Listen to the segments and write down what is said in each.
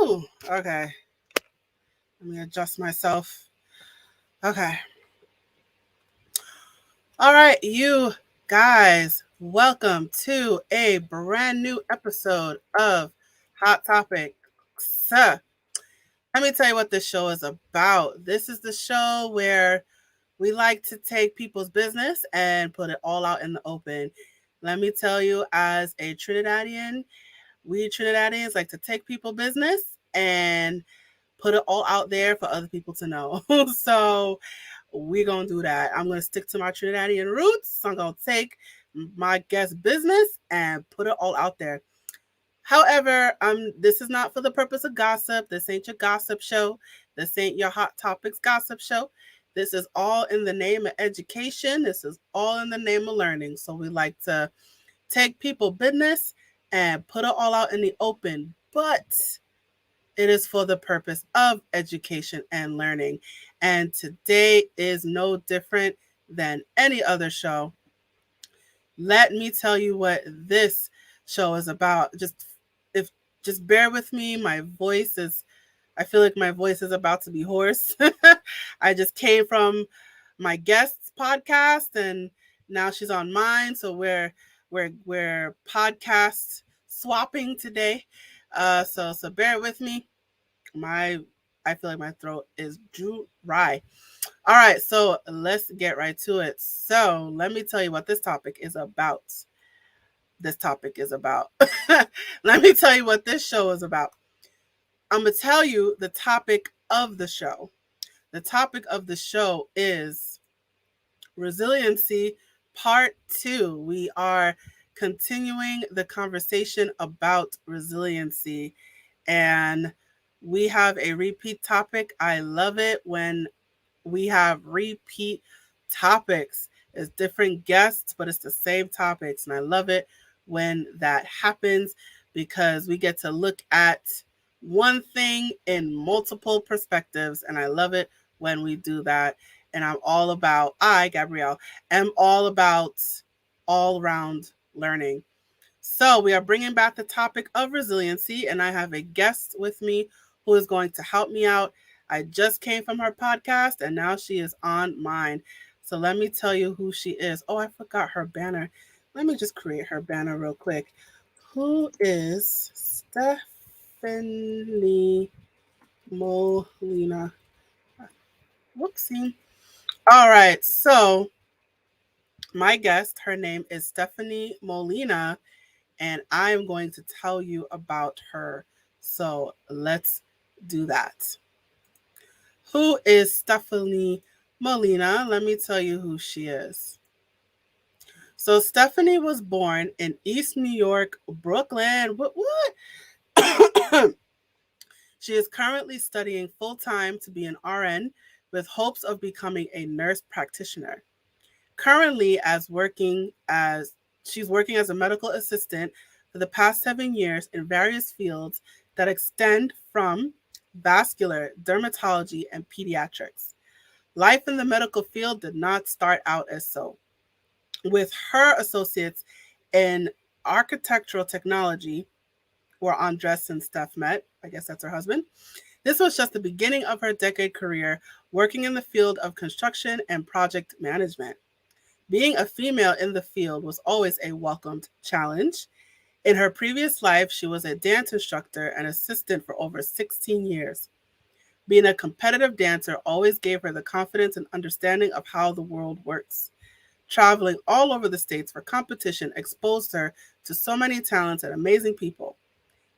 Woo! Okay. Let me adjust myself. Okay. All right, you guys, welcome to a brand new episode of Hot Topics. Let me tell you what this show is about. This is the show where we like to take people's business and put it all out in the open. Let me tell you, as a Trinidadian, we Trinidadians like to take people's business and put it all out there for other people to know. So we're going to do that. I'm going to stick to my Trinidadian roots. I'm going to take my guest business and put it all out there. However, this is not for the purpose of gossip. This ain't your gossip show. This ain't your Hot Topics gossip show. This is all in the name of education. This is all in the name of learning. So we like to take people business and put it all out in the open. But it is for the purpose of education and learning. And today is no different than any other show. Let me tell you what this show is about. Just bear with me. I feel like my voice is about to be hoarse. I just came from my guest's podcast and now she's on mine. So we're podcast swapping today. So bear with me. I feel like my throat is dry. All right, so let's get right to it. So let me tell you what this topic is about. Let me tell you what this show is about. I'm going to tell you the topic of the show. The topic of the show is Resiliency Part 2. We are continuing the conversation about resiliency, and we have a repeat topic. I love it when we have repeat topics. It's different guests, but it's the same topics. And I love it when that happens because we get to look at one thing in multiple perspectives. And I love it when we do that. And Gabrielle, am all about all-round learning. So we are bringing back the topic of resiliency, and I have a guest with me who is going to help me out. I just came from her podcast, and now she is on mine. So let me tell you who she is. Oh, I forgot her banner. Let me just create her banner real quick. Who is Stefanie Molina? Whoopsie. All right, so my guest, her name is Stefanie Molina, and I'm going to tell you about her. So let's do that. Who is Stefanie Molina? Let me tell you who she is. So Stefanie was born in East New York, Brooklyn. What? She is currently studying full-time to be an RN with hopes of becoming a nurse practitioner. Currently, she's working as a medical assistant for the past 7 years in various fields that extend from vascular, dermatology, and pediatrics. Life in the medical field did not start out as so. With her associates in architectural technology, where Andres and Stef met, I guess that's her husband, this was just the beginning of her decade career working in the field of construction and project management. Being a female in the field was always a welcomed challenge. In her previous life, she was a dance instructor and assistant for over 16 years. Being a competitive dancer always gave her the confidence and understanding of how the world works. Traveling all over the States for competition exposed her to so many talents and amazing people.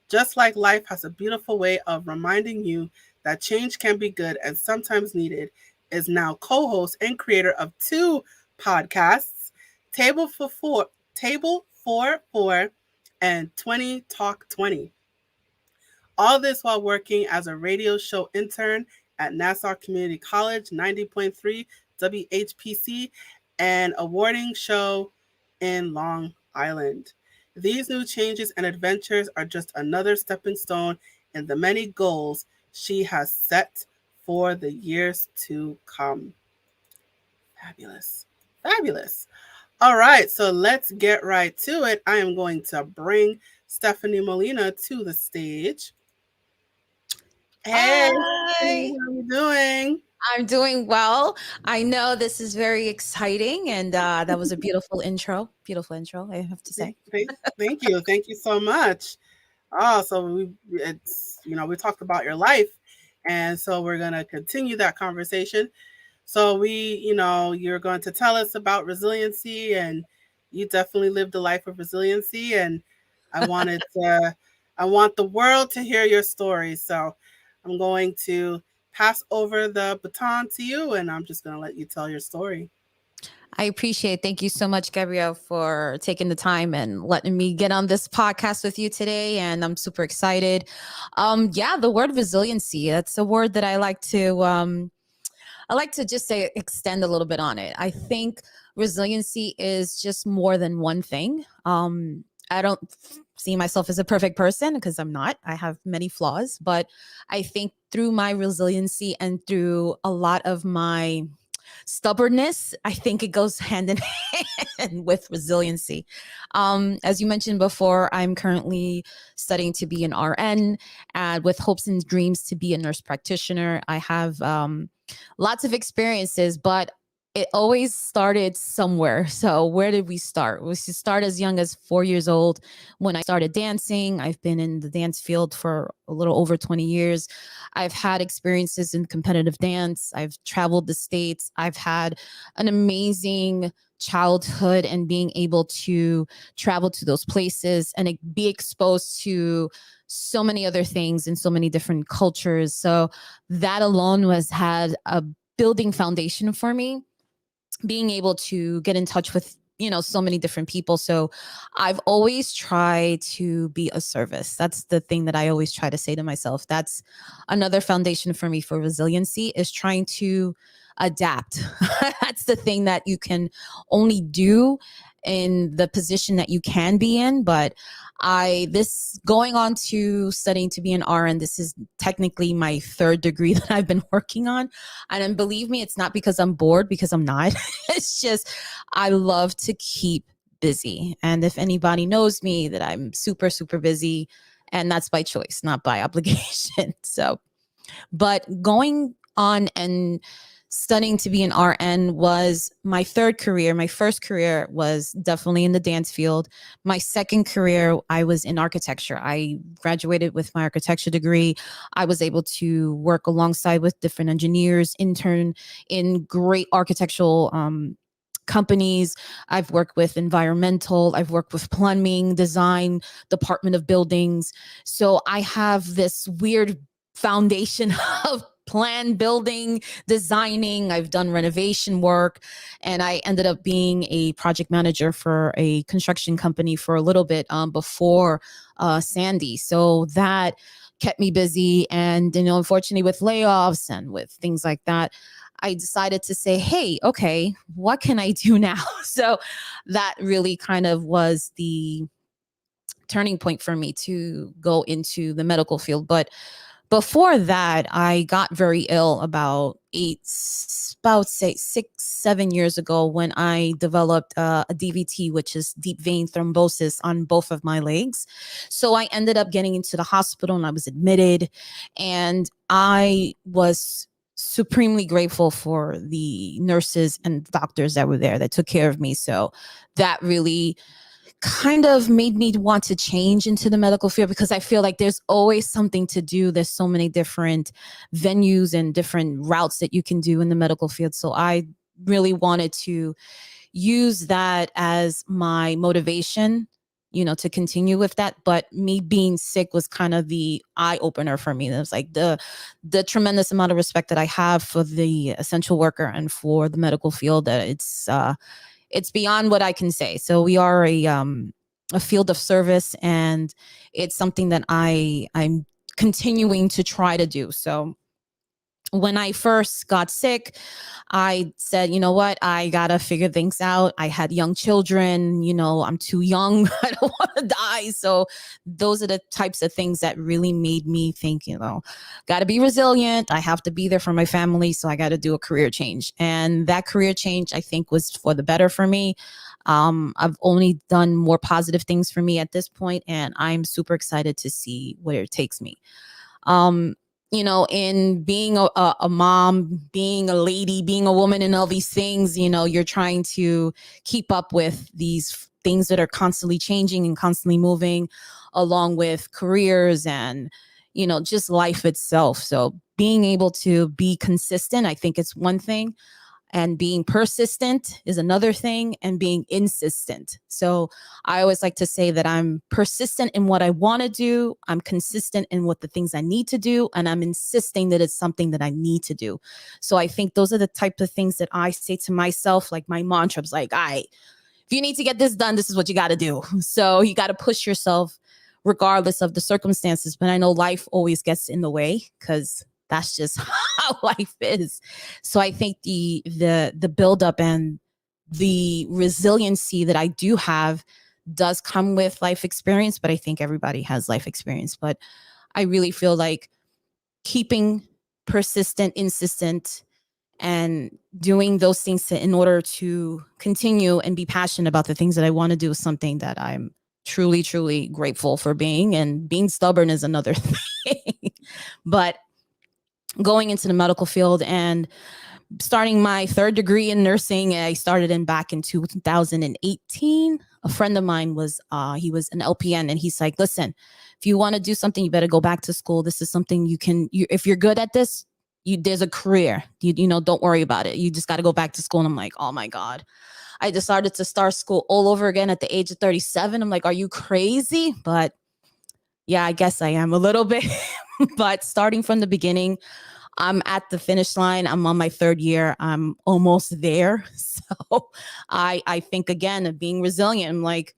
Just like life has a beautiful way of reminding you that change can be good and sometimes needed, is now co-host and creator of 2 podcasts, Table for Four, and 20 Talk 20. All this while working as a radio show intern at Nassau Community College, 90.3 WHPC, and awarding show in Long Island. These new changes and adventures are just another stepping stone in the many goals she has set for the years to come. Fabulous. All right, so let's get right to it. I am going to bring Stefanie Molina to the stage. Hey, how Hi. you doing? I'm doing well. I know this is very exciting, and that was a beautiful intro. Beautiful intro, I have to Thank, say. thank, thank you so much. Oh, so we talked about your life, and so we're gonna continue that conversation. So you're going to tell us about resiliency, and you definitely lived a life of resiliency, and I wanted to, I want the world to hear your story. So I'm going to pass over the baton to you, and I'm just going to let you tell your story. I appreciate. Thank you so much, Gabrielle, for taking the time and letting me get on this podcast with you today. And I'm super excited. Yeah, the word resiliency. That's a word that I like to just say extend a little bit on it. I think resiliency is just more than one thing. I don't see myself as a perfect person because I'm not. I have many flaws, but I think through my resiliency and through a lot of my stubbornness, I think it goes hand in hand with resiliency. As you mentioned before, I'm currently studying to be an RN and with hopes and dreams to be a nurse practitioner. I have lots of experiences, but it always started somewhere. So where did we start? We start as young as 4 years old when I started dancing. I've been in the dance field for a little over 20 years. I've had experiences in competitive dance. I've traveled the States. I've had an amazing childhood and being able to travel to those places and be exposed to so many other things in so many different cultures. So that alone was had a building foundation for me, being able to get in touch with so many different people. So I've always tried to be a service. That's the thing that I always try to say to myself. That's another foundation for me for resiliency, is trying to adapt. That's the thing that you can only do in the position that you can be in. But this going on to studying to be an RN, this is technically my third degree that I've been working on. And then believe me, it's not because I'm bored, because I'm not. It's just I love to keep busy. And if anybody knows me, that I'm super, super busy, and that's by choice, not by obligation. So, but going on and studying to be an RN was my third career. My first career was definitely in the dance field. My second career, I was in architecture. I graduated with my architecture degree. I was able to work alongside with different engineers, intern in great architectural companies. I've worked with environmental, I've worked with plumbing, design, department of buildings. So I have this weird foundation of plan building, designing. I've done renovation work, and I ended up being a project manager for a construction company for a little bit before Sandy. So that kept me busy. And, unfortunately, with layoffs and with things like that, I decided to say, hey, okay, what can I do now? So that really kind of was the turning point for me to go into the medical field. But before that, I got very ill about say 6, 7 years ago, when I developed a DVT, which is deep vein thrombosis on both of my legs. So I ended up getting into the hospital and I was admitted, and I was supremely grateful for the nurses and doctors that were there that took care of me. So that really kind of made me want to change into the medical field, because I feel like there's always something to do. There's so many different venues and different routes that you can do in the medical field. So I really wanted to use that as my motivation, to continue with that. But me being sick was kind of the eye opener for me. It was like the tremendous amount of respect that I have for the essential worker and for the medical field, that it's beyond what I can say. So we are a field of service, and it's something that I'm continuing to try to do. So when I first got sick, I said, you know what, I gotta figure things out. I had young children, I'm too young. I don't want to die. So those are the types of things that really made me think, gotta be resilient. I have to be there for my family. So I gotta do a career change. And that career change, I think, was for the better for me. I've only done more positive things for me at this point, and I'm super excited to see where it takes me. in being a mom, being a lady, being a woman, and all these things, you're trying to keep up with these things that are constantly changing and constantly moving, along with careers and, just life itself. So being able to be consistent, I think it's one thing. And being persistent is another thing, and being insistent. So I always like to say that I'm persistent in what I want to do, I'm consistent in what the things I need to do, and I'm insisting that it's something that I need to do. So I think those are the type of things that I say to myself. Like my mantra is like, all right, if you need to get this done, this is what you got to do. So you got to push yourself regardless of the circumstances. But I know life always gets in the way, because that's just how life is. So I think the buildup and the resiliency that I do have does come with life experience, but I think everybody has life experience. But I really feel like keeping persistent, insistent, and doing those things in order to continue and be passionate about the things that I want to do is something that I'm truly, truly grateful for being. And being stubborn is another thing. But going into the medical field and starting my third degree in nursing, I started back in 2018. A friend of mine he was an LPN, and he's like, listen, if you want to do something, you better go back to school. This is something if you're good at this, there's a career, don't worry about it. You just got to go back to school. And I'm like, oh my God. I decided to start school all over again at the age of 37. I'm like, are you crazy? But yeah, I guess I am a little bit, but starting from the beginning, I'm at the finish line. I'm on my third year. I'm almost there. So I think, again, of being resilient. I'm like,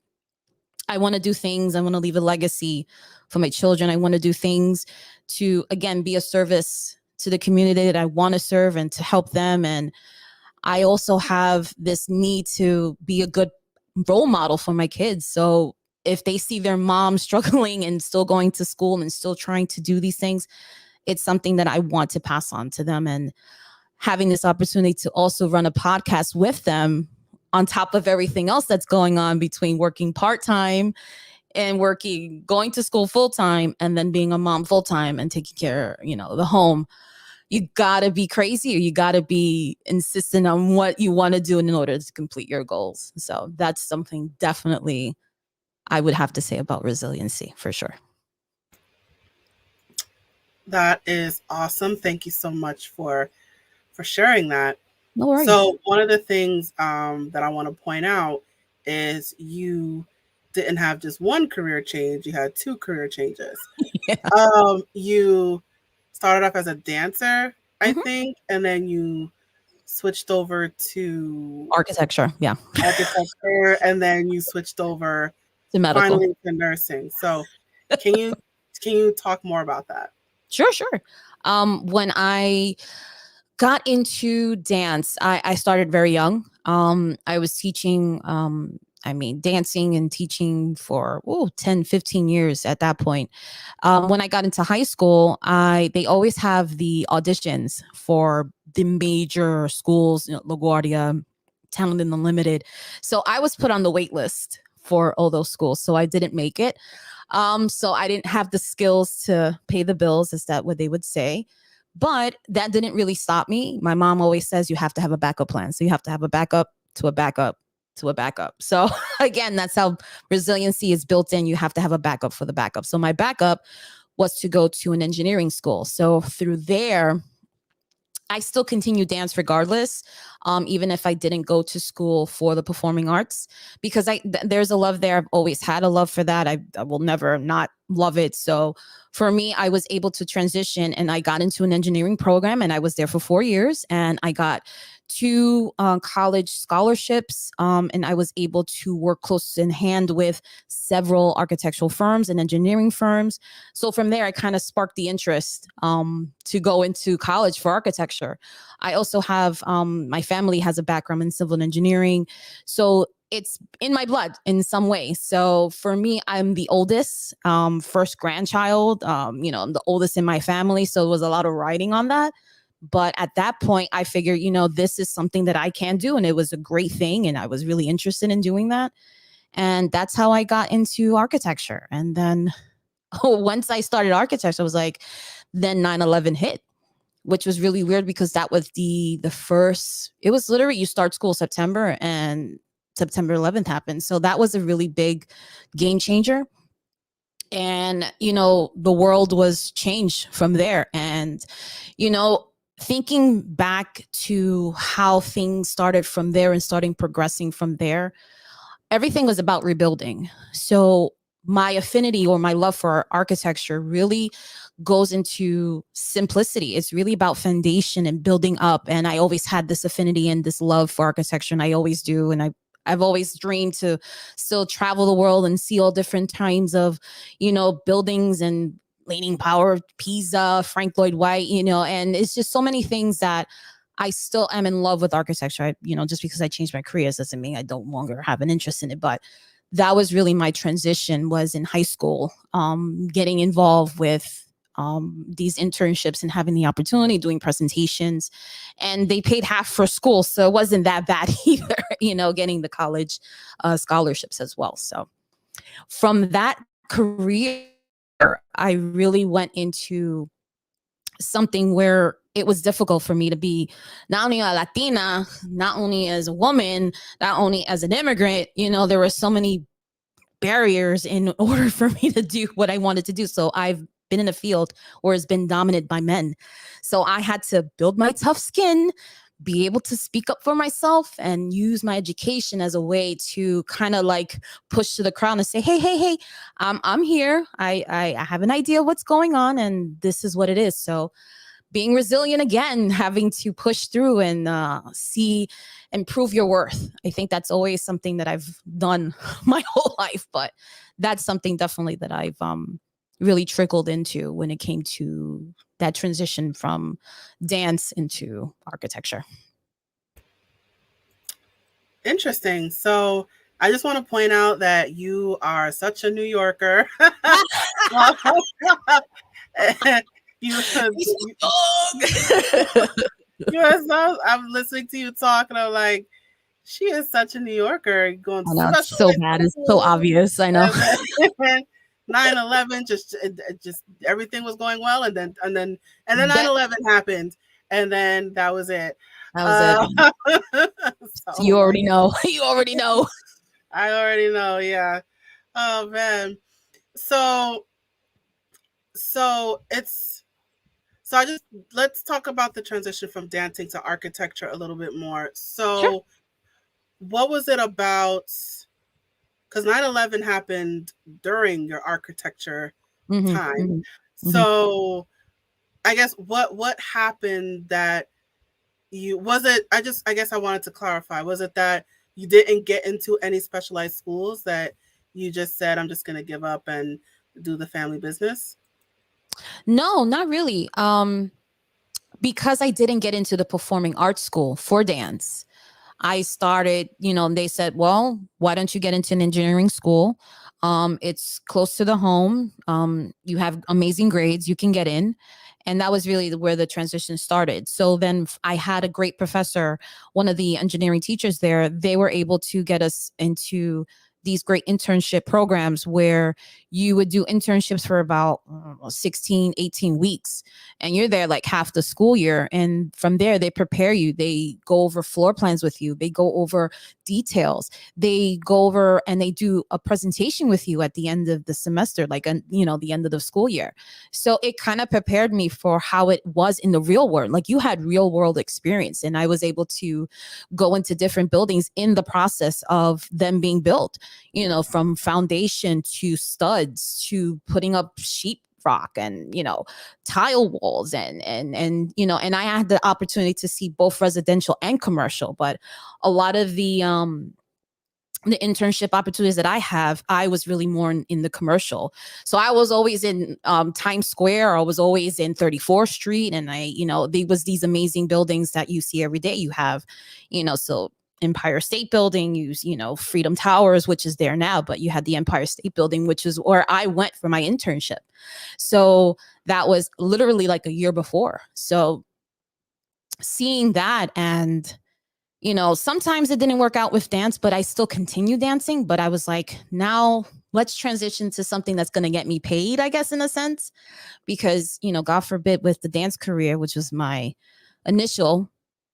I want to do things. I want to leave a legacy for my children. I want to do things to, again, be a service to the community that I want to serve and to help them. And I also have this need to be a good role model for my kids. So if they see their mom struggling and still going to school and still trying to do these things, it's something that I want to pass on to them. And having this opportunity to also run a podcast with them on top of everything else that's going on, between working part-time and going to school full-time, and then being a mom full-time and taking care, the home. You gotta be crazy, or you gotta be insistent on what you want to do in order to complete your goals. So that's something definitely I would have to say about resiliency, for sure. That is awesome. Thank you so much for sharing that. No worries. So one of the things that I want to point out is you didn't have just one career change; you had two career changes. Yeah. You started off as a dancer, I Mhm. think, and then you switched over to Architecture, yeah. architecture, and then you switched over To medical. finally to nursing. So can you talk more about that? Sure. When I got into dance, I started very young. I was teaching, dancing and teaching for 10, 15 years at that point. When I got into high school, they always have the auditions for the major schools, LaGuardia, Talent and Unlimited. So I was put on the wait list for all those schools. So I didn't make it. So I didn't have the skills to pay the bills, is that what they would say? But that didn't really stop me. My mom always says you have to have a backup plan. So you have to have a backup to a backup to a backup. So again, that's how resiliency is built in. You have to have a backup for the backup. So my backup was to go to an engineering school. So through there, I still continue dance regardless, even if I didn't go to school for the performing arts, because there's a love there. I've always had a love for that. I will never not love it. So for me, I was able to transition, and I got into an engineering program, and I was there for 4 years, and I got 2 college scholarships, and I was able to work close in hand with several architectural firms and engineering firms. So from there, I kind of sparked the interest to go into college for architecture. I also have, my family has a background in civil engineering. So it's in my blood in some way. So for me, I'm the oldest, first grandchild, I'm the oldest in my family. So it was a lot of riding on that. But at that point, I figured, this is something that I can do. And it was a great thing. And I was really interested in doing that. And that's how I got into architecture. And then once I started architecture, I was like, then 9/11 hit, which was really weird because that was the first, it was literally, you start school September and September 11th happened. So that was a really big game changer. And, the world was changed from there. And, thinking back to how things started from there and starting progressing from there, everything was about rebuilding. So my affinity or my love for architecture really goes into simplicity. It's really about foundation and building up. And I always had this affinity and this love for architecture, and I always do. And I've always dreamed to still travel the world and see all different kinds of, buildings and Leaning Tower, Pisa, Frank Lloyd Wright, and it's just so many things that I still am in love with architecture. Just because I changed my career doesn't mean I don't longer have an interest in it. But that was really my transition, was in high school, getting involved with these internships and having the opportunity, doing presentations, and they paid half for school. So it wasn't that bad either, getting the college scholarships as well. So from that career, I really went into something where it was difficult for me to be not only a Latina, not only as a woman, not only as an immigrant. There were so many barriers in order for me to do what I wanted to do. So I've been in a field where it's been dominated by men. So I had to build my tough skin, be able to speak up for myself, and use my education as a way to kind of like push to the crowd and say, hey, I'm here. I have an idea of what's going on, and this is what it is. So being resilient again, having to push through and see and prove your worth. I think that's always something that I've done my whole life, but that's something definitely that I've really trickled into when it came to that transition from dance into architecture. Interesting. So I just want to point out that you are such a New Yorker. you, I'm listening to you talk, and I'm like, she is such a New Yorker. Going I know, it's so bad. It's so obvious. I know. 9/11, just everything was going well, and then 9/11 happened, and then that was it. That was it. So you already know. You already know. I already know. Yeah. Oh man. So let's talk about the transition from dancing to architecture a little bit more. So sure. What was it about? Because 9/11 happened during your architecture time. Mm-hmm. So I guess what happened that I guess I wanted to clarify. Was it that you didn't get into any specialized schools, that you just said, I'm just going to give up and do the family business? No, not really. Because I didn't get into the performing arts school for dance, I started, they said, well, why don't you get into an engineering school? It's close to the home. You have amazing grades, you can get in. And that was really where the transition started. So then I had a great professor, one of the engineering teachers there. They were able to get us into these great internship programs where you would do internships for about 16, 18 weeks. And you're there like half the school year. And from there, they prepare you. They go over floor plans with you. They go over details. They go over and they do a presentation with you at the end of the semester, like, the end of the school year. So it kind of prepared me for how it was in the real world. Like, you had real world experience, and I was able to go into different buildings in the process of them being built, from foundation to studs to putting up sheet rock and tile walls and I had the opportunity to see both residential and commercial. But a lot of the internship opportunities that I was really more in the commercial. So I was always in Times Square. I was always in 34th Street. And there was these amazing buildings that you see every day. You have, so Empire State Building, Freedom Towers, which is there now, but you had the Empire State Building, which is where I went for my internship. So that was literally like a year before. So seeing that, and sometimes it didn't work out with dance, but I still continued dancing. But I was like, now let's transition to something that's going to get me paid, I guess, in a sense, because, God forbid, with the dance career, which was my initial,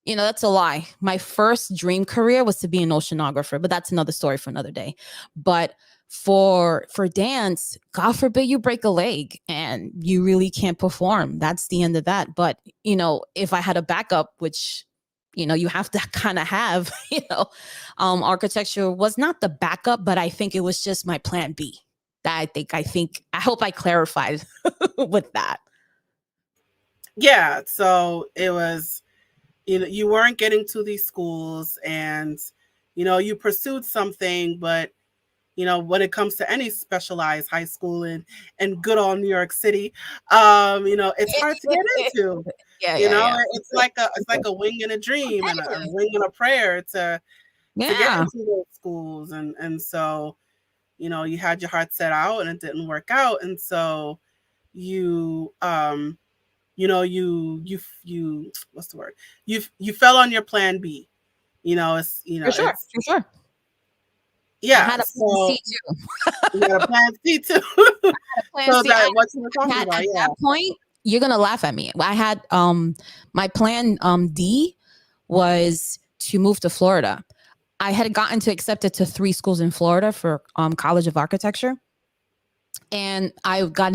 that's a lie. My first dream career was to be an oceanographer, but that's another story for another day. But for dance, God forbid you break a leg and you really can't perform. That's the end of that. But, if I had a backup, which, you have to kind of have, architecture was not the backup, but I think it was just my plan B. That I hope I clarified with that. Yeah. So it was, you weren't getting to these schools, and, you pursued something, but, when it comes to any specialized high school in good old New York City, it's hard to get into. Yeah, yeah, yeah. It's like a wing and a dream and a wing and a prayer to get Yeah, into those schools, and so, you had your heart set out and it didn't work out, and so you you what's the word, you fell on your plan B. for sure, It's, for sure. I yeah, had a plan so C too. you got a plan C too. Plan So C. that what you were talking Had about, at yeah. that point, you're gonna laugh at me. I had my plan D was to move to Florida. I had gotten to accepted to 3 schools in Florida for College of Architecture, and I got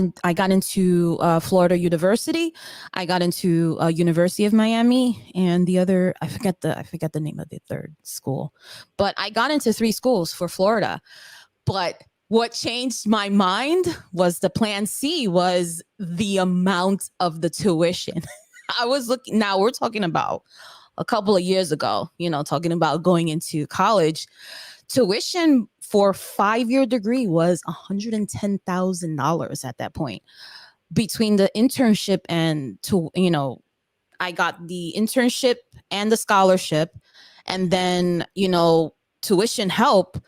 into Florida University. I got into University of Miami, and the other I forget the name of the third school, but I got into 3 schools for Florida. But what changed my mind was the plan C was the amount of the tuition. I was looking, now we're talking about a couple of years ago, talking about going into college. Tuition for 5-year degree was $110,000 at that point. Between the internship and I got the internship and the scholarship, and then, tuition help.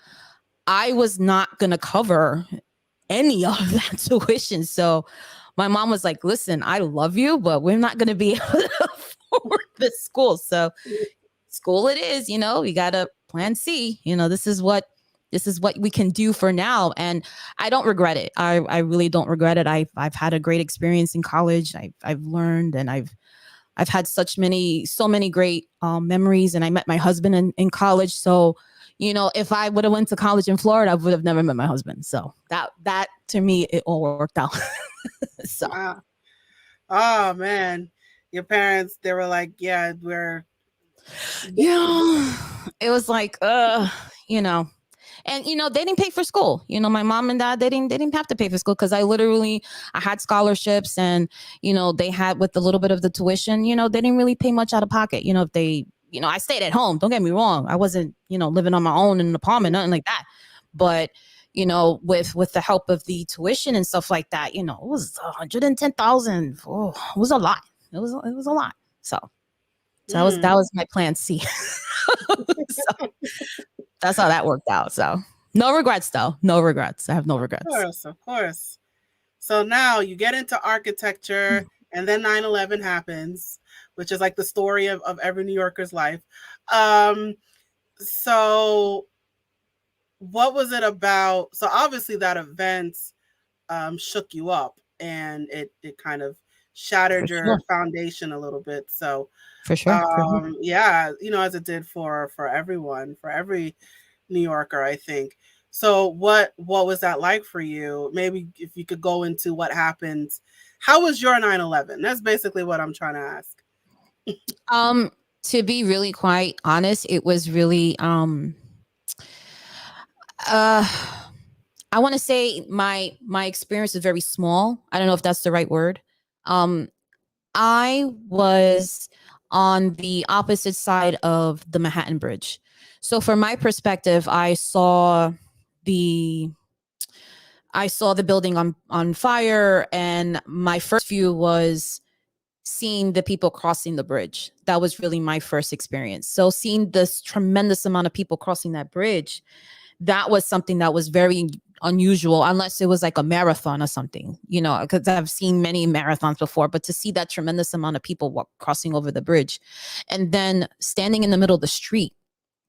I was not going to cover any of that tuition. So my mom was like, listen, I love you, but we're not going to be able to afford this school. So school it is, we got to plan C, this is what we can do for now. And I don't regret it. I really don't regret it. I've had a great experience in college. I've learned, and I've had so many great memories, and I met my husband in college. So, if I would have went to college in Florida, I would have never met my husband. So that to me, it all worked out. So Wow. Oh man, your parents, they were like, yeah, we're yeah, it was like, and they didn't pay for school. My mom and dad, they didn't have to pay for school, because I had scholarships, and they had, with a little bit of the tuition, they didn't really pay much out of pocket. If they, I stayed at home, don't get me wrong, I wasn't living on my own in an apartment, nothing like that, but with the help of the tuition and stuff like that, it was 110,000. Oh, it was a lot. It was a lot. So that was my plan C. So that's how that worked out. So no regrets, though. No regrets. I have no regrets. Of course. So now you get into architecture, and then 9/11 happens, which is like the story of every New Yorker's life. So what was it about? So obviously that event shook you up, and it kind of shattered For sure. your foundation a little bit. So For sure. yeah, as it did for everyone, for every New Yorker, I think. So what was that like for you? Maybe if you could go into what happened. How was your 9/11? That's basically what I'm trying to ask. To be really quite honest, it was really uh I want to say my experience is very small. I don't know if that's the right word. Um I was on the opposite side of the Manhattan Bridge. So from my perspective, the I saw the building on fire, and my first view was seeing the people crossing the bridge. That was really my first experience. So seeing this tremendous amount of people crossing that bridge, that was something that was very unusual, unless it was like a marathon or something, because I've seen many marathons before, but to see that tremendous amount of people crossing over the bridge, and then standing in the middle of the street,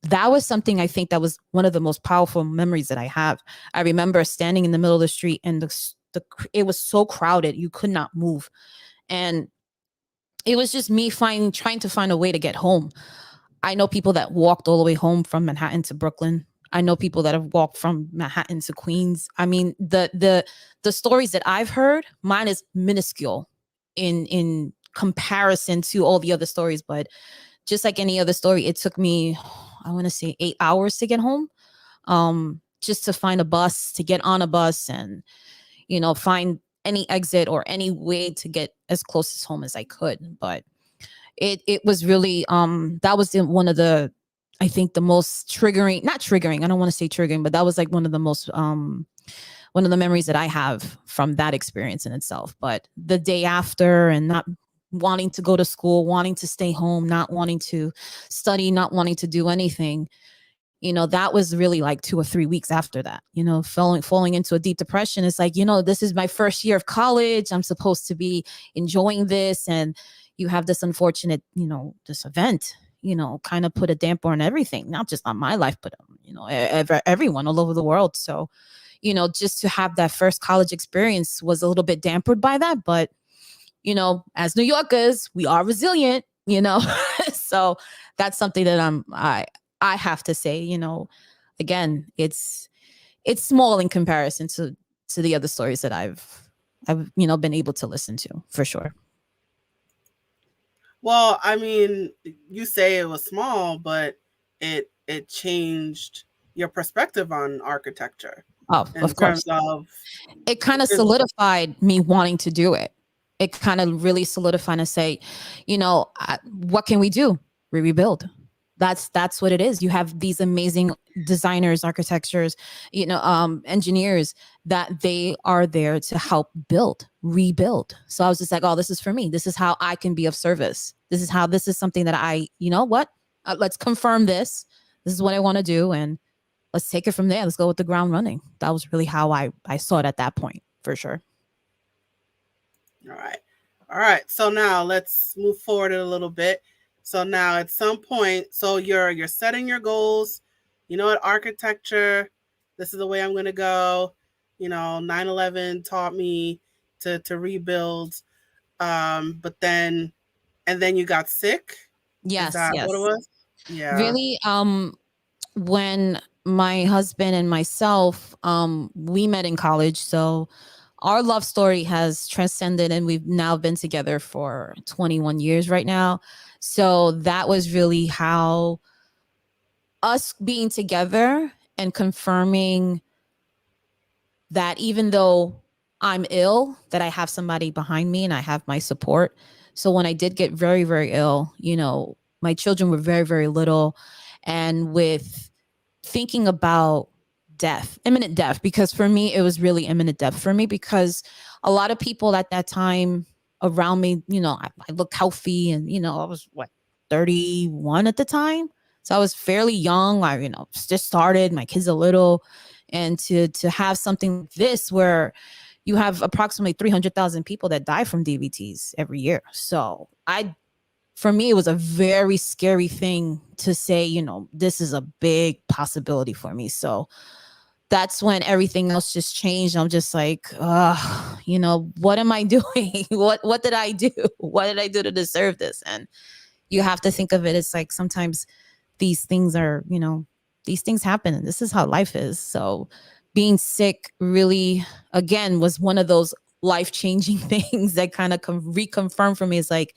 that was something I think that was one of the most powerful memories that I have. I remember standing in the middle of the street and it was so crowded, you could not move. And it was just me trying to find a way to get home. I know people that walked all the way home from Manhattan to Brooklyn. I know people that have walked from Manhattan to Queens. I mean, the stories that I've heard, mine is minuscule in comparison to all the other stories. But just like any other story, it took me, I want to say 8 hours to get home. Just to find a bus, to get on a bus and, find any exit or any way to get as close as home as I could. But it was really that was one of the, I think, the most triggering, not triggering, I don't want to say triggering, but that was like one of the most one of the memories that I have from that experience in itself. But the day after, and not wanting to go to school, wanting to stay home, not wanting to study, not wanting to do anything, that was really like 2 or 3 weeks after that, falling into a deep depression. It's like, this is my first year of college. I'm supposed to be enjoying this. And you have this unfortunate, this event, kind of put a damper on everything, not just on my life, but, everyone all over the world. So, just to have that first college experience was a little bit dampened by that. But, as New Yorkers, we are resilient, so that's something that I have to say, again, it's small in comparison to the other stories that I've been able to listen to, for sure. Well, I mean, you say it was small, but it changed your perspective on architecture Oh, in of course. terms of It kind of is solidified me wanting to do it. It kind of really solidified and say, what can we do? We rebuild. That's what it is. You have these amazing designers, architectures, engineers, that they are there to help rebuild. So I was just like, oh, this is for me. This is how I can be of service. This is something that let's confirm this. This is what I want to do. And let's take it from there. Let's go with the ground running. That was really how I saw it at that point, for sure. all right. All right. So now let's move forward a little bit. So now at some point, so you're setting your goals, at architecture, this is the way I'm going to go. 9/11 taught me to rebuild. But then, and then you got sick. Is Yes, that what it yes. was? Yeah. Really, when my husband and myself, we met in college. So our love story has transcended, and we've now been together for 21 years right now. So that was really how us being together and confirming that even though I'm ill, that I have somebody behind me and I have my support. So when I did get very, very ill, my children were very, very little. And with thinking about imminent death, because for me, it was really imminent death for me, because a lot of people at that time around me, I looked healthy, and, I was 31 at the time. So I was fairly young. I, just started, my kids are little. And to have something like this where you have approximately 300,000 people that die from DVTs every year. So for me, it was a very scary thing to say, this is a big possibility for me. So that's when everything else just changed. I'm just like, what am I doing? What did I do? What did I do to deserve this? And you have to think of it as like, sometimes these things are, these things happen, and this is how life is. So being sick really, again, was one of those life-changing things that kind of reconfirmed for me. Is like,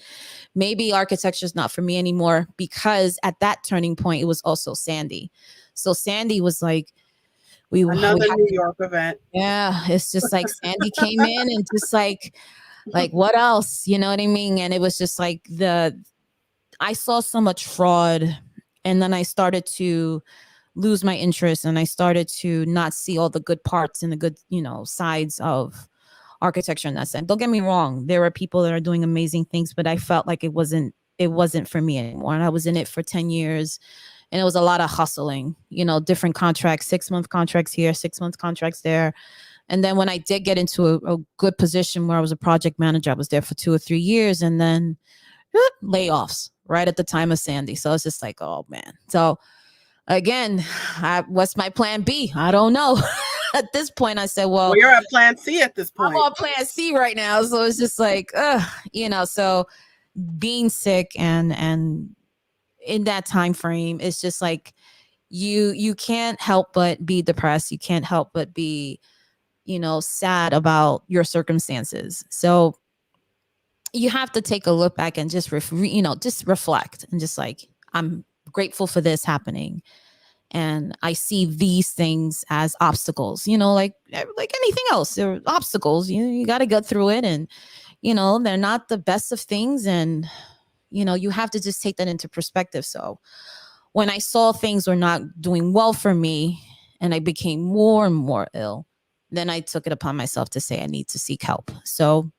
maybe architecture is not for me anymore, because at that turning point, it was also Sandy. So Sandy was like, Another we had, New York event. yeah, it's just like Sandy came in and just like what else? You know what I mean? And it was just like I saw so much fraud, and then I started to lose my interest, and I started to not see all the good parts and the good, sides of architecture in that sense. Don't get me wrong. There are people that are doing amazing things, but I felt like it wasn't for me anymore. And I was in it for 10 years, and it was a lot of hustling, different contracts, 6-month contracts here, 6-month contracts there. And then when I did get into a good position where I was a project manager, I was there for 2 or 3 years, and then layoffs right at the time of Sandy. So it's just like, oh man. So again, what's my plan B? I don't know. At this point, I said, well, you're at plan C at this I'm point. on plan C right now. So it's just like, so being sick and in that time frame, it's just like you can't help but be depressed. You can't help but be, sad about your circumstances. So you have to take a look back and just just reflect and just like, I'm grateful for this happening. And I see these things as obstacles, like anything else. They're obstacles. You got to get through it. And, they're not the best of things. And, you have to just take that into perspective. So when I saw things were not doing well for me and I became more and more ill, then I took it upon myself to say I need to seek help. So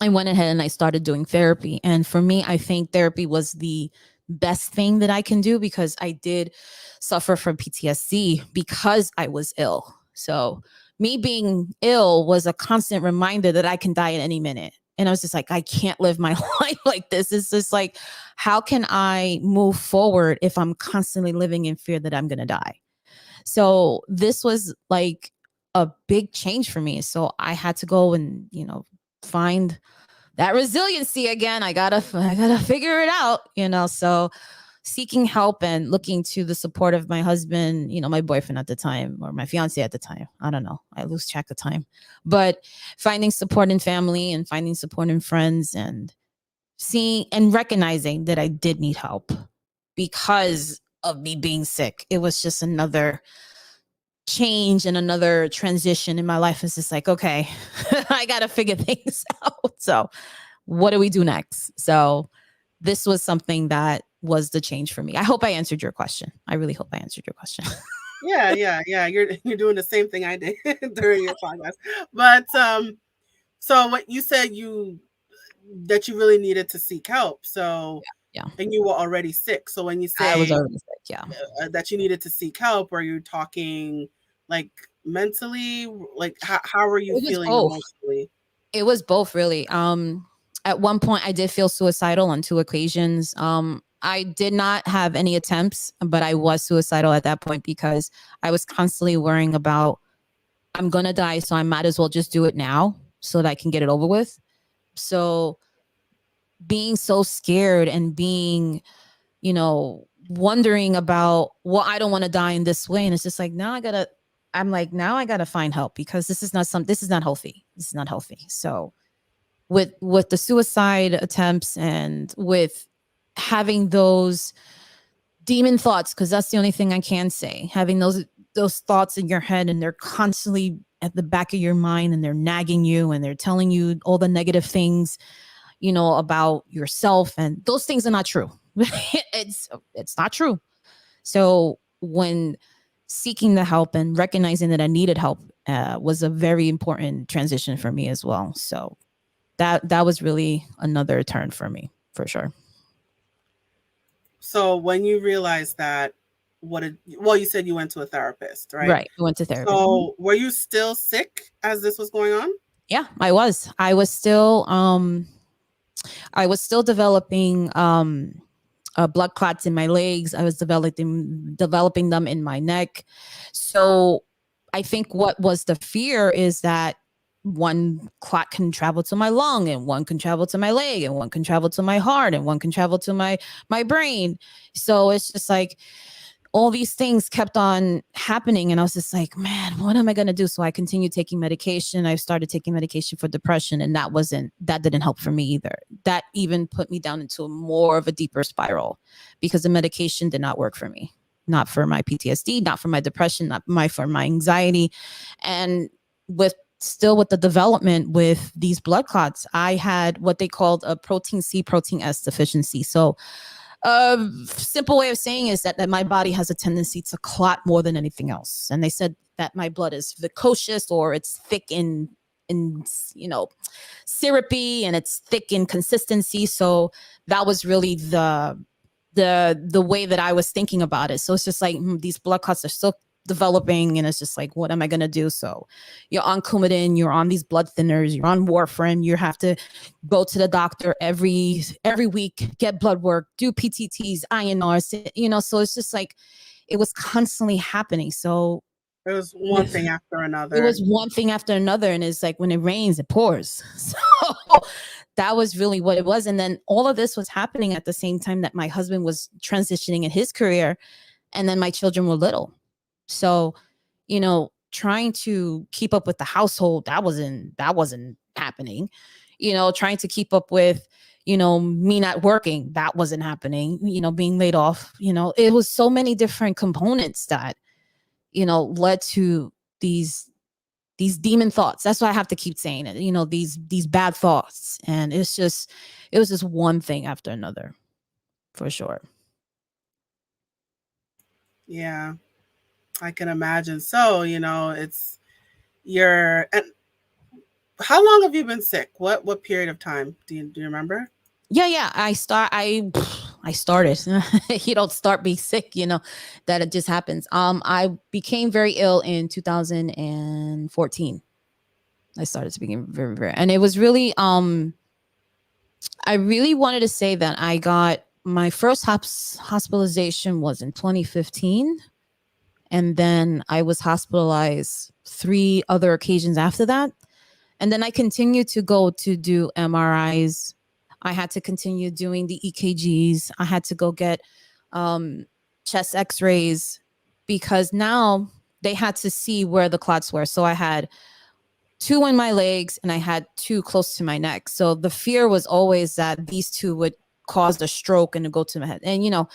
I went ahead and I started doing therapy. And for me, I think therapy was the best thing that I can do because I did suffer from PTSD because I was ill. So me being ill was a constant reminder that I can die at any minute. And I was just like, I can't live my life like this. It's just like, how can I move forward if I'm constantly living in fear that I'm going to die? So this was like a big change for me. So I had to go and, find that resiliency again. I gotta figure it out, so seeking help and looking to the support of my husband, my boyfriend at the time, or my fiance at the time. I don't know. I lose track of time, but finding support in family and finding support in friends and seeing and recognizing that I did need help because of me being sick. It was just another change and another transition in my life. It's just like, okay, I got to figure things out. So what do we do next? So this was something that was the change for me. I hope I answered your question. I really hope I answered your question. Yeah. You're doing the same thing I did during your podcast. But so what you said that you really needed to seek help. So Yeah. and you were already sick. So when you I was say already sick. Yeah. that you needed to seek help, are you talking like mentally? Like how are you It was feeling both. emotionally? It was both really. At one point I did feel suicidal on 2 occasions. I did not have any attempts, but I was suicidal at that point because I was constantly worrying about I'm going to die, so I might as well just do it now so that I can get it over with. So being so scared and being, wondering about, well, I don't want to die in this way. And it's just like, now I gotta find help because this is not healthy. This is not healthy. So with the suicide attempts and with having those demon thoughts, because that's the only thing I can say, having those thoughts in your head and they're constantly at the back of your mind and they're nagging you and they're telling you all the negative things, about yourself, and those things are not true. It's not true. So when seeking the help and recognizing that I needed help was a very important transition for me as well. So that was really another turn for me, for sure. So when you realized that, you said you went to a therapist, right? Right. I went to therapy. So were you still sick as this was going on? Yeah, I was. I was still developing blood clots in my legs. I was developing them in my neck. So I think what was the fear is that one clot can travel to my lung and one can travel to my leg and one can travel to my heart and one can travel to my brain. So it's just like all these things kept on happening. And I was just like, man, what am I going to do? So I continued taking medication. I started taking medication for depression, and that didn't help for me either. That even put me down into more of a deeper spiral because the medication did not work for me, not for my PTSD, not for my depression, for my anxiety. And with the development with these blood clots, I had what they called a protein C, protein S deficiency. So simple way of saying is that my body has a tendency to clot more than anything else. And they said that my blood is viscous, or it's thick in syrupy, and it's thick in consistency. So that was really the way that I was thinking about it. So it's just like these blood clots are so developing, and it's just like, what am I going to do? So you're on Coumadin, you're on these blood thinners, you're on warfarin, you have to go to the doctor every week, get blood work, do PTTs, INRs, so it's just like, it was constantly happening. So It was one thing after it another. was one thing after another, and it's like, when it rains, it pours. So that was really what it was. And then all of this was happening at the same time that my husband was transitioning in his career, and then my children were little. So, trying to keep up with the household, that wasn't happening. Trying to keep up with, me not working, that wasn't happening. Being laid off, it was so many different components that, led to these demon thoughts. That's why I have to keep saying it, these bad it was just one thing after another, for sure. Yeah, I can imagine. So, it's and how long have you been sick? What period of time? Do you remember? Yeah. I started. You don't start being sick, that it just happens. I became very ill in 2014. I started to become very, very, and it was really, I really wanted to say that I got my first hospitalization was in 2015. And then I was hospitalized 3 other occasions after that. And then I continued to go to do MRIs. I had to continue doing the EKGs. I had to go get chest x-rays, because now they had to see where the clots were. So I had 2 in my legs and I had 2 close to my neck. So the fear was always that these 2 would cause a stroke and to go to my head. And,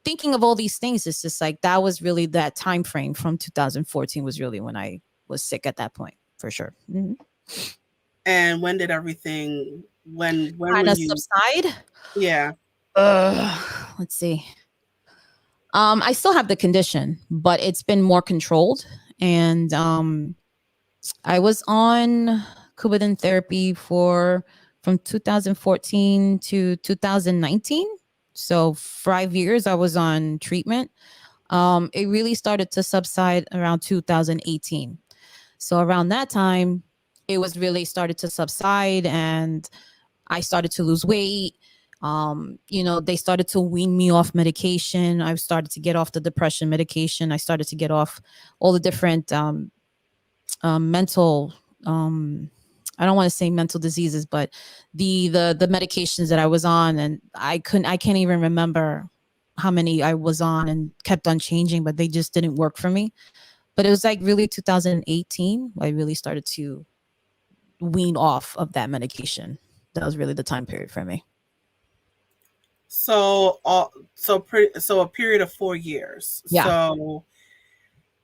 thinking of all these things, it's just like, that was really that time frame from 2014 was really when I was sick at that point, for sure. Mm-hmm. And when did everything when were Kind of you? subside. Yeah. Let's see. I still have the condition, but it's been more controlled. And I was on Coumadin therapy from 2014 to 2019. So 5 years I was on treatment. It really started to subside around 2018. So around that time, it was really started to subside, and I started to lose weight. They started to wean me off medication. I started to get off the depression medication. I started to get off all the different mental, I don't want to say mental diseases, but the medications that I was on, and I can't even remember how many I was on, and kept on changing, but they just didn't work for me. But it was like really 2018 I really started to wean off of that medication. That was really the time period for me. So a period of 4 years. Yeah. So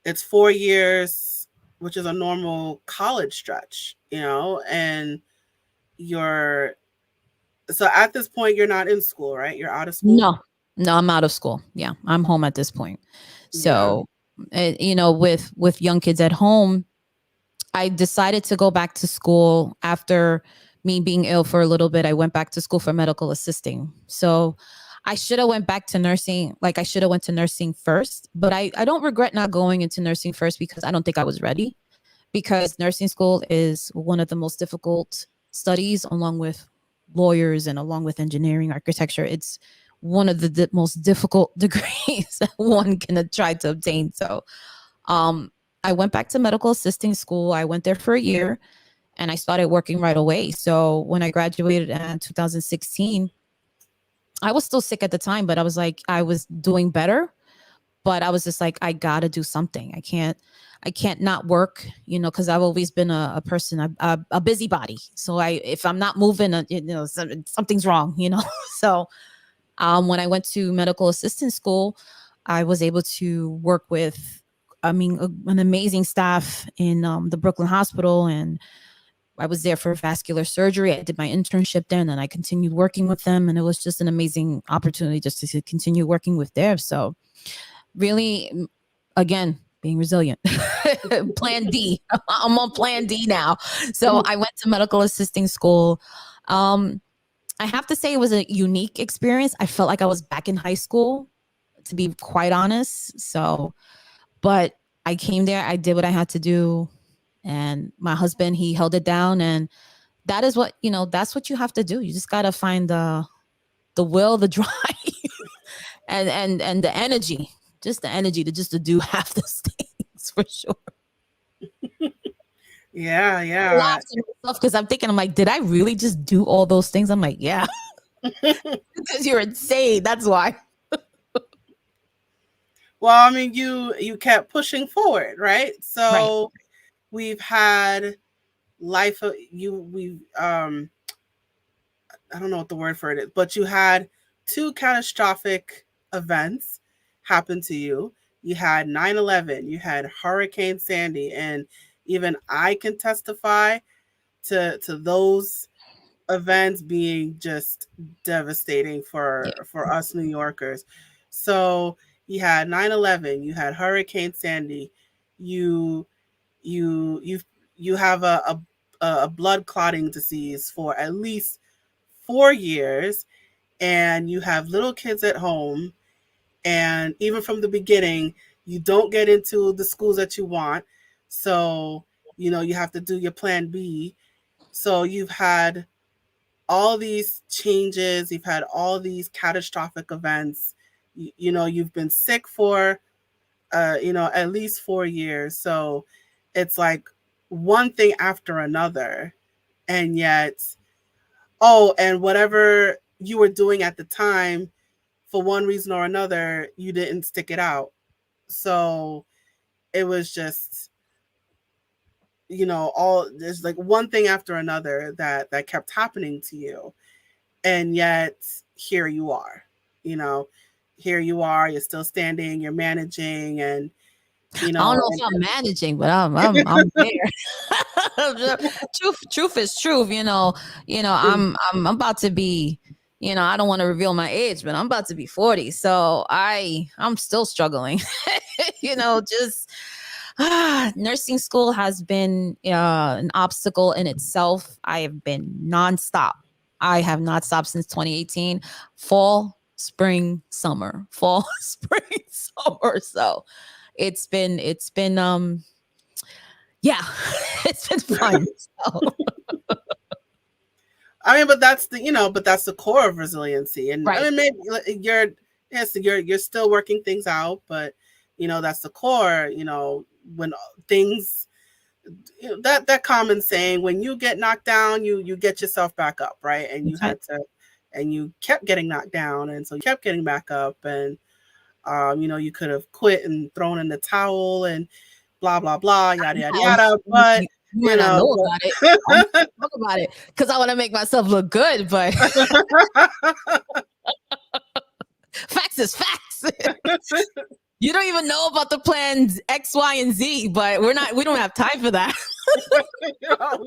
it's 4 years, which is a normal college stretch, and you're so at this point you're not in school, right? You're out of school. No, I'm out of school. Yeah, I'm home at this point. Yeah. So, with young kids at home, I decided to go back to school after me being ill for a little bit. I went back to school for medical assisting. So I should have went back to nursing. Like, I should have went to nursing first, but I don't regret not going into nursing first, because I don't think I was ready. Because nursing school is one of the most difficult studies, along with lawyers and along with engineering, architecture. It's one of the most difficult degrees that one can try to obtain. So I went back to medical assisting school. I went there for a year, and I started working right away. So when I graduated in 2016, I was still sick at the time, but I was like, I was doing better. But I was just like, I gotta do something. I can't not work, because I've always been a person, a busybody. So if I'm not moving, something's wrong, So when I went to medical assistant school, I was able to work with, an amazing staff in the Brooklyn Hospital, and I was there for vascular surgery. I did my internship there, and then I continued working with them, and it was just an amazing opportunity just to continue working with them. So really, again, being resilient. Plan D. I'm on plan D now. So I went to medical assisting school. I have to say it was a unique experience. I felt like I was back in high school, to be quite honest. So, but I came there, I did what I had to do, and my husband, he held it down. And that is what, that's what you have to do. You just got to find the will, the drive, and the energy, just the energy to do half those things for sure. Yeah, I yeah. laugh to myself because I'm like, did I really just do all those things? I'm like, yeah, because you're insane. That's why. Well, I mean, you kept pushing forward, right? Right. So we've had life of you. We I don't know what the word for it is, but you had two catastrophic events happen to you. You had 9/11, you had Hurricane Sandy, and even I can testify to those events being just devastating Yeah. for us New Yorkers. So you had 9/11, you had Hurricane Sandy, you you you you have a blood clotting disease for at least 4 years, and you have little kids at home, and even from the beginning you don't get into the schools that you want, so you have to do your plan B. So you've had all these changes, you've had all these catastrophic events. You've been sick for at least 4 years. So it's like one thing after another. And yet, oh, and whatever you were doing at the time, for one reason or another, you didn't stick it out. So it was just, all there's like one thing after another that kept happening to you. And yet here you are, you know, here you are, you're still standing, you're managing, and you I don't know, know if I'm managing, but I'm there. Truth is truth. I'm about to be. I don't want to reveal my age, but I'm about to be 40, so I'm still struggling. Just nursing school has been an obstacle in itself. I have been nonstop. I have not stopped since 2018. Fall, spring, summer. Fall, spring, summer. So it's been yeah, it's been fun. So. I mean, but that's the core of resiliency. And I Right. mean, maybe you're still working things out, but that's the core. When things, that common saying, when you get knocked down, you get yourself back up, right? And you That's right. had to, and you kept getting knocked down, and so you kept getting back up, and you could have quit and thrown in the towel and blah blah blah, yada yada Now, yada, but you might you not know know about it. I'm talk about it because I want to make myself look good, but facts is facts. You don't even know about the plans X, Y, and Z, but we don't have time for that. I'm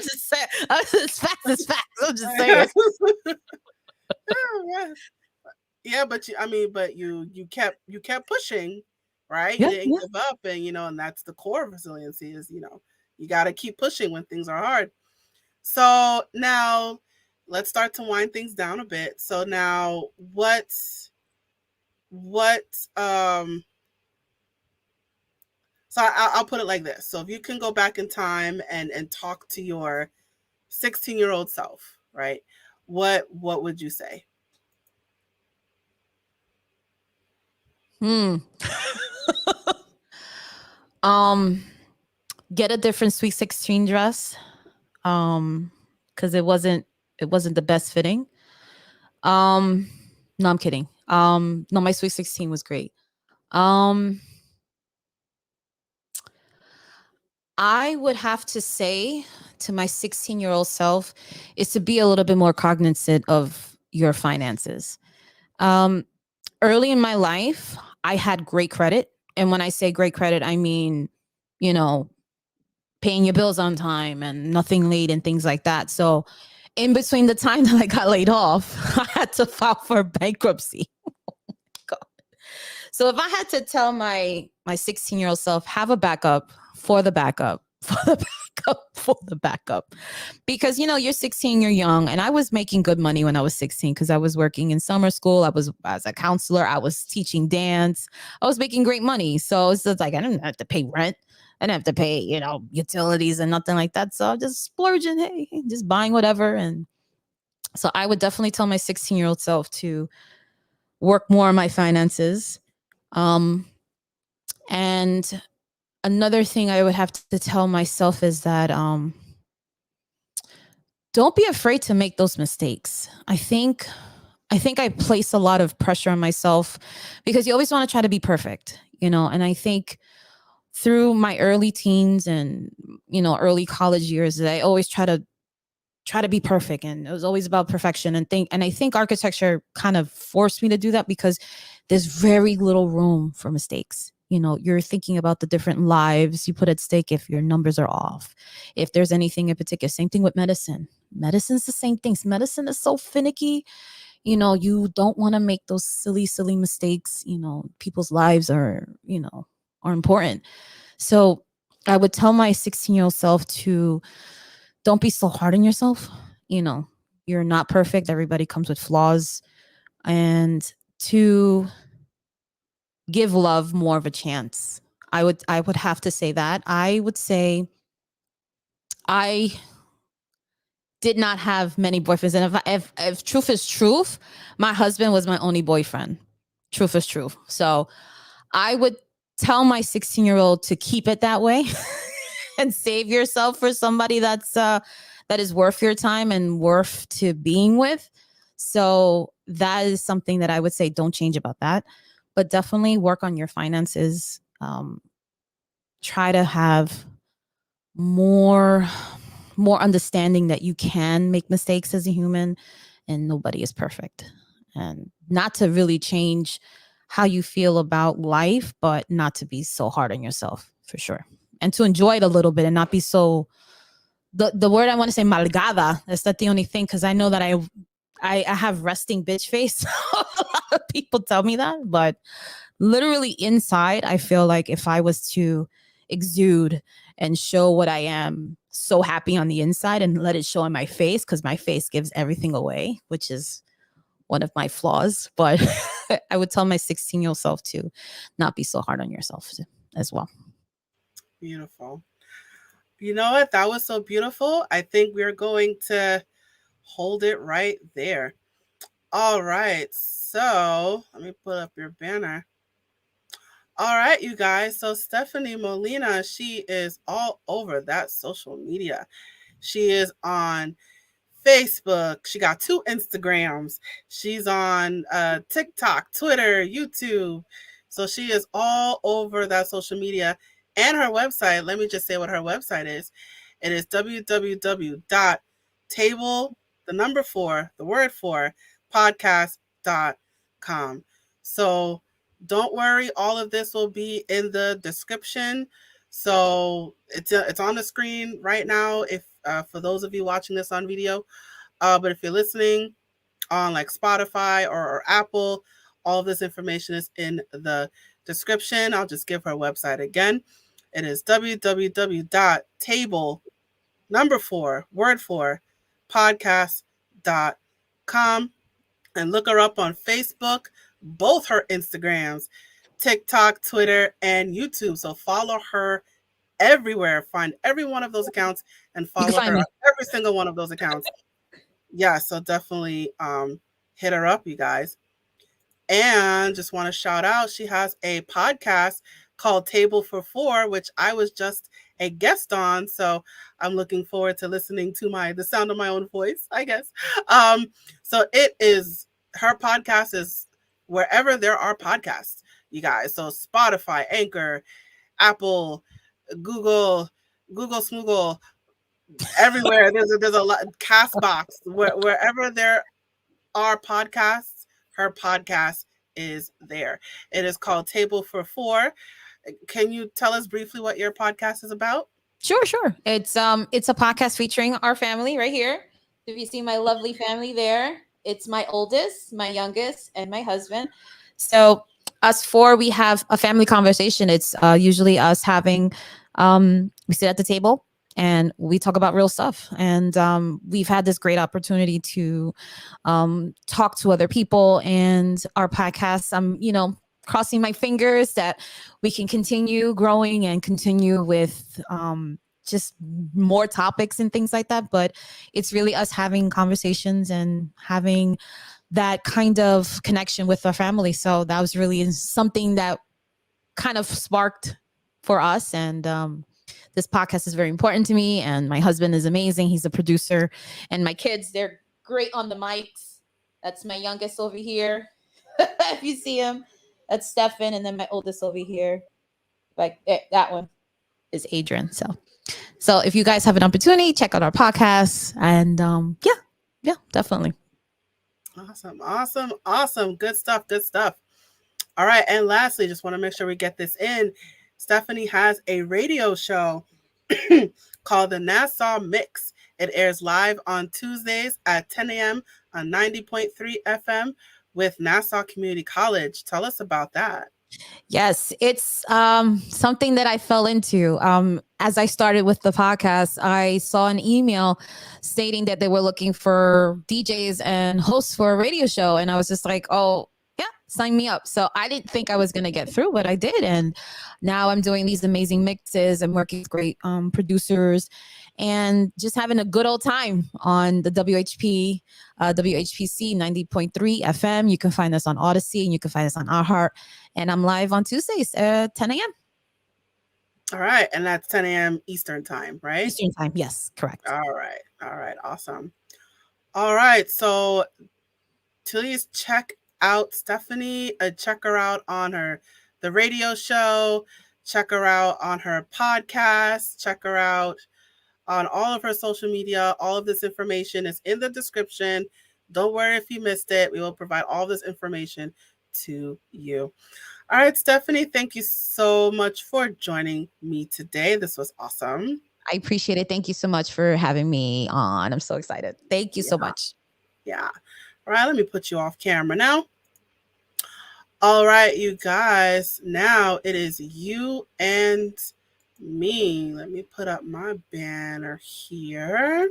just saying, facts is facts. I'm just saying. yeah. Yeah, but you kept pushing, right? You Yeah, didn't yeah. give up, and that's the core of resiliency is you got to keep pushing when things are hard. So now let's start to wind things down a bit. So now what so I'll put it like this. So if you can go back in time and talk to your 16-year-old self, right? What would you say? Hmm. um, get a different Sweet 16 dress. Because it wasn't the best fitting. Um, no, I'm kidding. No, my Sweet 16 was great. Um, I would have to say to my 16-year-old self is to be a little bit more cognizant of your finances. Um, Early in my life, I had great credit. And when I say great credit, I mean, you know, paying your bills on time and nothing late and things like that. So in between the time that I got laid off, I had to file for bankruptcy. So if I had to tell my 16-year-old self, have a backup for the backup for the backup. Because you're 16, you're young, and I was making good money when I was 16 because I was working in summer school. I was as a counselor. I was teaching dance. I was making great money. So it's just like I didn't have to pay rent. I didn't have to pay, utilities and nothing like that. So I'm just splurging, hey, just buying whatever. And so I would definitely tell my 16-year-old self to work more on my finances. And another thing I would have to tell myself is that don't be afraid to make those mistakes. I think I place a lot of pressure on myself because you always want to try to be perfect, and I think through my early teens and early college years, I always try to be perfect, and it was always about perfection, and I think architecture kind of forced me to do that because there's very little room for mistakes. You're thinking about the different lives you put at stake if your numbers are off, if there's anything in particular. Same thing with medicine. Medicine's the same thing. Medicine is so finicky. You don't want to make those silly mistakes. People's lives are important. So I would tell my 16-year-old self to don't be so hard on yourself. You're not perfect. Everybody comes with flaws. And to give love more of a chance. I would have to say that. I would say I did not have many boyfriends. And if truth is truth, my husband was my only boyfriend. Truth is truth. So I would tell my 16-year-old to keep it that way and save yourself for somebody that is worth your time and worth to being with. So that is something that I would say don't change about that, but definitely work on your finances. Try to have more understanding that you can make mistakes as a human and nobody is perfect, and not to really change how you feel about life, but not to be so hard on yourself for sure, and to enjoy it a little bit and not be so the word I want to say malgada. That's not the only thing, because I know that I have resting bitch face. A lot of people tell me that, but literally inside, I feel like if I was to exude and show what I am so happy on the inside and let it show on my face, because my face gives everything away, which is one of my flaws. But I would tell my 16-year-old self to not be so hard on yourself as well. Beautiful. You know what? That was so beautiful. I think we're going to hold it right there. All right. So let me pull up your banner. All right, you guys. So Stefanie Molina, she is all over that social media. She is on Facebook. She got 2 Instagrams. She's on TikTok, Twitter, YouTube. So she is all over that social media. And her website, let me just say what her website is. It is www.table, the number 4, the word 4, podcast.com. So don't worry, all of this will be in the description. So it's on the screen right now if for those of you watching this on video. But if you're listening on like Spotify or Apple, all of this information is in the description. I'll just give her website again. It is www.table, number 4, word 4, podcast.com. And look her up on Facebook, both her Instagrams, TikTok, Twitter, and YouTube. So follow her everywhere. Find every one of those accounts and You can follow find her me. on every single one of those accounts. Yeah, so definitely hit her up, you guys. And just want to shout out, she has a podcast called Table for 4, which I was just a guest on. So I'm looking forward to listening to the sound of my own voice, I guess. So it is, her podcast is wherever there are podcasts, you guys. So Spotify, Anchor, Apple, Google, Smoogle, everywhere. There's a lot, Castbox, wherever there are podcasts, her podcast is there. It is called Table for 4. Can you tell us briefly what your podcast is about? Sure. It's a podcast featuring our family right here. If you see my lovely family there, it's my oldest, my youngest, and my husband. So us 4, we have a family conversation. It's usually us having We sit at the table and we talk about real stuff. And we've had this great opportunity to talk to other people and our podcast. I'm, crossing my fingers that we can continue growing and continue with just more topics and things like that. But it's really us having conversations and having that kind of connection with our family. So that was really something that kind of sparked for us. And this podcast is very important to me. And my husband is amazing. He's a producer. And my kids, they're great on the mics. That's my youngest over here. If you see him, that's Stefan. And then my oldest over here, like that one is Adrian. So if you guys have an opportunity, check out our podcast. And yeah, definitely. Awesome. Good stuff. All right. And lastly, just want to make sure we get this in. Stefanie has a radio show called the Nassau Mix. It airs live on Tuesdays at 10 a.m. on 90.3 FM with Nassau Community College. Tell us about that. Yes, it's something that I fell into. As I started with the podcast, I saw an email stating that they were looking for DJs and hosts for a radio show. And I was just like, oh, yeah, sign me up. So I didn't think I was going to get through, but I did. And now I'm doing these amazing mixes. I'm working with great producers and just having a good old time on the WHPC 90.3 FM. You can find us on Odyssey and you can find us on iHeart. And I'm live on Tuesdays at 10 a.m. All right. And that's 10 a.m. Eastern time, right? Eastern time. Yes, correct. All right. Awesome. All right. So please check out Stefanie. Check her out on the radio show. Check her out on her podcast. Check her out on all of her social media. All of this information is in the description. Don't worry if you missed it. We will provide all this information to you. All right, Stefanie, thank you so much for joining me today. This was awesome. I appreciate it. Thank you so much for having me on. I'm so excited. Thank you so much. Yeah. All right, let me put you off camera now. All right, you guys. Now it is you and me. Let me put up my banner here.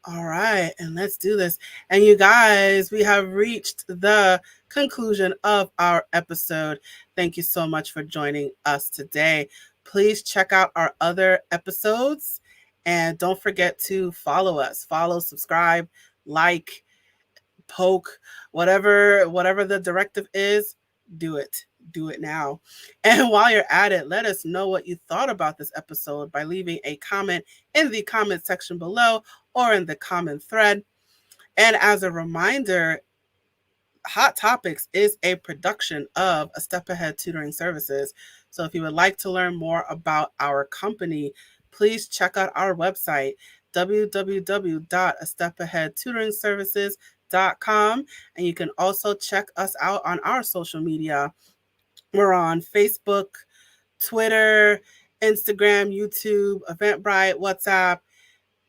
All right, and let's do this. And you guys, we have reached the conclusion of our episode. Thank you so much for joining us today. Please check out our other episodes and don't forget to follow us. Follow, subscribe, like, poke, whatever the directive is, do it. Do it now. And while you're at it, let us know what you thought about this episode by leaving a comment in the comment section below or in the comment thread. And as a reminder, Hot Topics is a production of A Step Ahead Tutoring Services. So if you would like to learn more about our company, please check out our website, www.astepaheadtutoringservices.com. And you can also check us out on our social media. We're on Facebook, Twitter, Instagram, YouTube, Eventbrite, WhatsApp.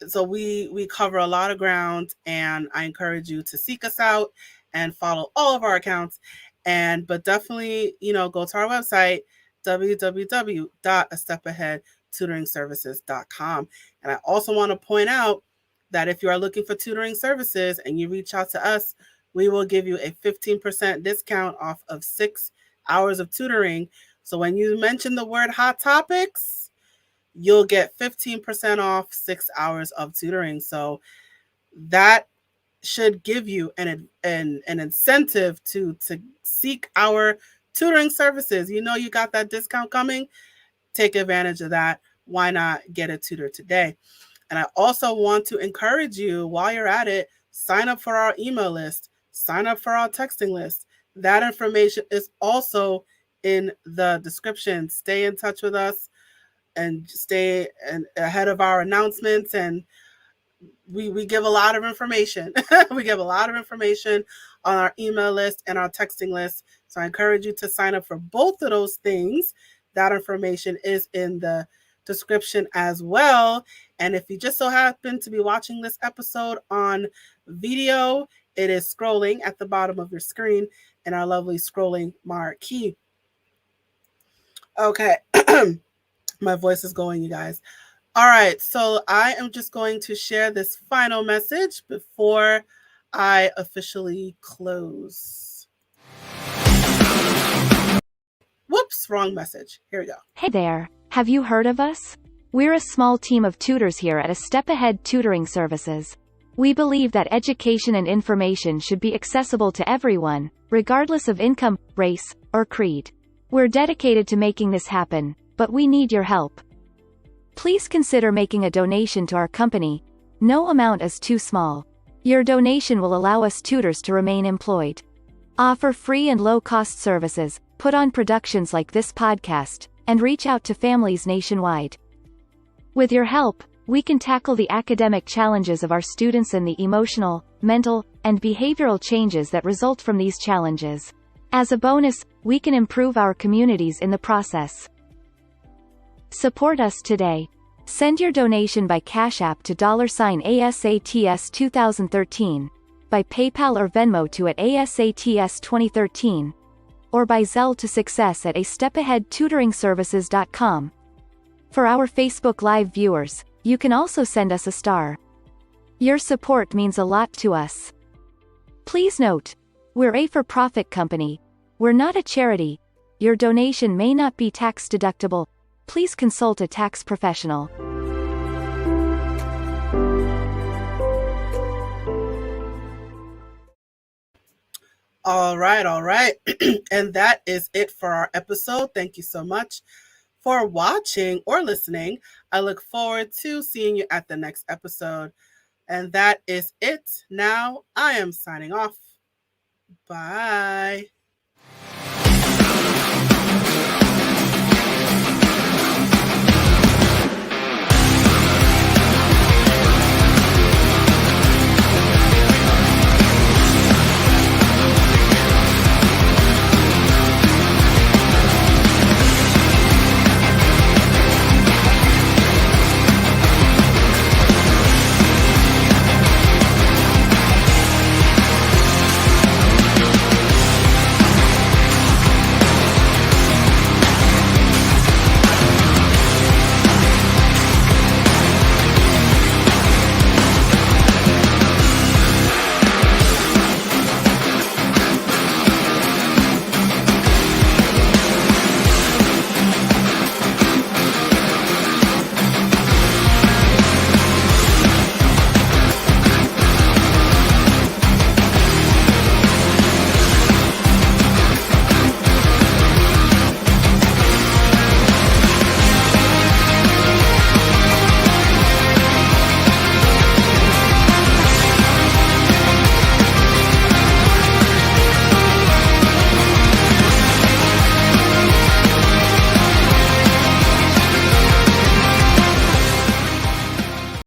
So we cover a lot of ground, and I encourage you to seek us out and follow all of our accounts. But definitely, go to our website, www.astepaheadtutoringservices.com. And I also want to point out that if you are looking for tutoring services and you reach out to us, we will give you a 15% discount off of 6 hours of tutoring. So when you mention the word Hot Topics, you'll get 15% off 6 hours of tutoring. So that should give you an incentive to seek our tutoring services. You got that discount coming. Take advantage of that. Why not get a tutor today? And I also want to encourage you, while you're at it, sign up for our email list, sign up for our texting list. That information is also in the description. Stay in touch with us and stay ahead of our announcements. And we give a lot of information. We give a lot of information on our email list and our texting list. So I encourage you to sign up for both of those things. That information is in the description as well. And if you just so happen to be watching this episode on video, it is scrolling at the bottom of your screen in our lovely scrolling marquee. Okay. My voice is going, you guys. All right, so I am just going to share this final message before I officially close. Whoops, wrong message. Here we go. Hey there, have you heard of us? We're a small team of tutors here at A Step Ahead Tutoring Services. We believe that education and information should be accessible to everyone, regardless of income, race, or creed. We're dedicated to making this happen, but we need your help. Please consider making a donation to our company. No amount is too small. Your donation will allow us tutors to remain employed, offer free and low-cost services, put on productions like this podcast, and reach out to families nationwide. With your help, we can tackle the academic challenges of our students and the emotional, mental, and behavioral changes that result from these challenges. As a bonus, we can improve our communities in the process. Support us today. Send your donation by Cash App to $ASATS 2013, by PayPal or Venmo to @ASATS 2013, or by Zelle to success@astepAheadTutoringServices.com. For our Facebook Live viewers, you can also send us a star. Your support means a lot to us. Please note, we're a for-profit company. We're not a charity. Your donation may not be tax deductible. Please consult a tax professional. All right. And that is it for our episode. Thank you so much for watching or listening. I look forward to seeing you at the next episode. And that is it. Now I am signing off. Bye.